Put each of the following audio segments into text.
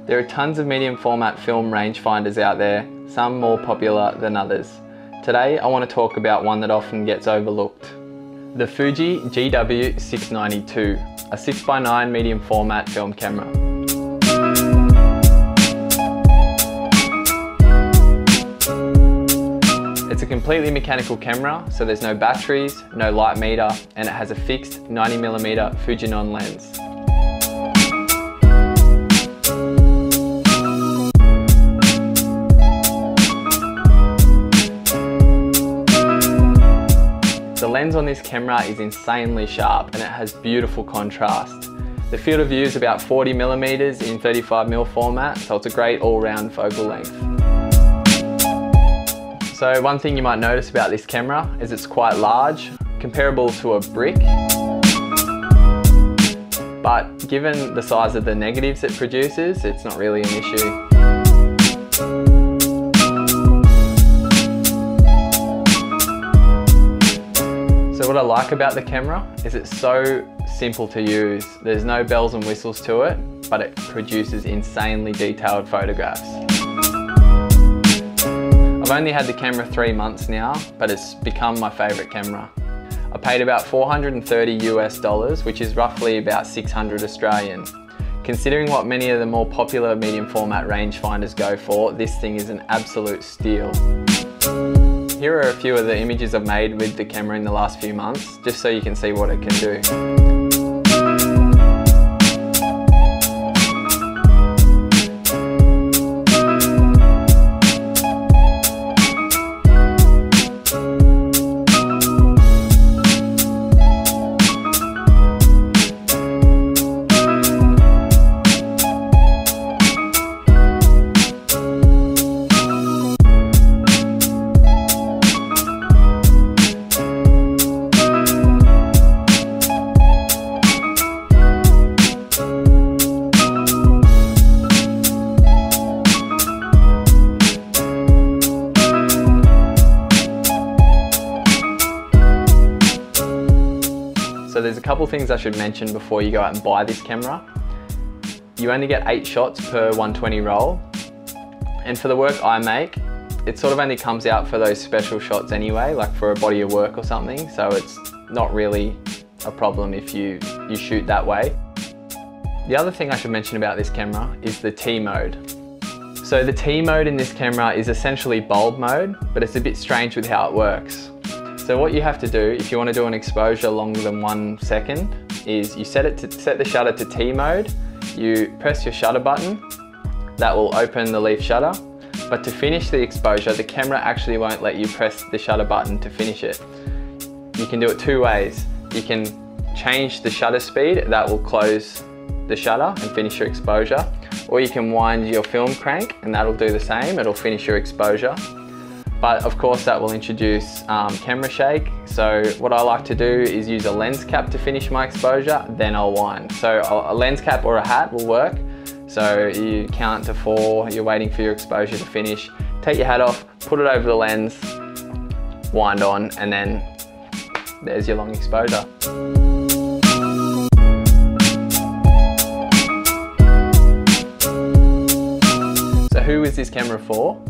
There are tons of medium format film rangefinders out there, some more popular than others. Today I want to talk about one that often gets overlooked. The Fuji GW690II, a 6x9 medium format film camera. It's a completely mechanical camera, so there's no batteries, no light meter, and it has a fixed 90mm Fujinon lens. The lens on this camera is insanely sharp and it has beautiful contrast. The field of view is about 40mm in 35mm format, so it's a great all-round focal length. So one thing you might notice about this camera is it's quite large, comparable to a brick. But given the size of the negatives it produces, it's not really an issue. So what I like about the camera is it's so simple to use. There's no bells and whistles to it, but it produces insanely detailed photographs. I've only had the camera 3 months now, but it's become my favourite camera. I paid about $430 US, which is roughly about 600 Australian. Considering what many of the more popular medium format rangefinders go for, this thing is an absolute steal. Here are a few of the images I've made with the camera in the last few months, just so you can see what it can do. So there's a couple things I should mention before you go out and buy this camera. You only get 8 shots per 120 roll. And for the work I make, it sort of only comes out for those special shots anyway, like for a body of work or something. So it's not really a problem if you shoot that way. The other thing I should mention about this camera is the T mode. So the T mode in this camera is essentially bulb mode, but it's a bit strange with how it works. So what you have to do if you want to do an exposure longer than 1 second is you set the shutter to T mode, you press your shutter button, that will open the leaf shutter, but to finish the exposure the camera actually won't let you press the shutter button to finish it. You can do it 2 ways. You can change the shutter speed, that will close the shutter and finish your exposure, or you can wind your film crank and that'll do the same, it'll finish your exposure. But of course that will introduce camera shake, so what I like to do is use a lens cap to finish my exposure, then I'll wind. So a lens cap or a hat will work, so you count to 4, you're waiting for your exposure to finish, take your hat off, put it over the lens, wind on, and then there's your long exposure. So who is this camera for?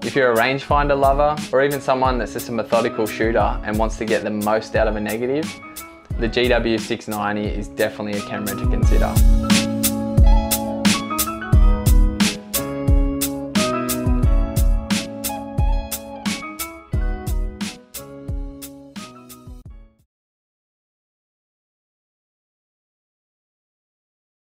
If you're a rangefinder lover, or even someone that's just a methodical shooter and wants to get the most out of a negative, the GW690 is definitely a camera to consider.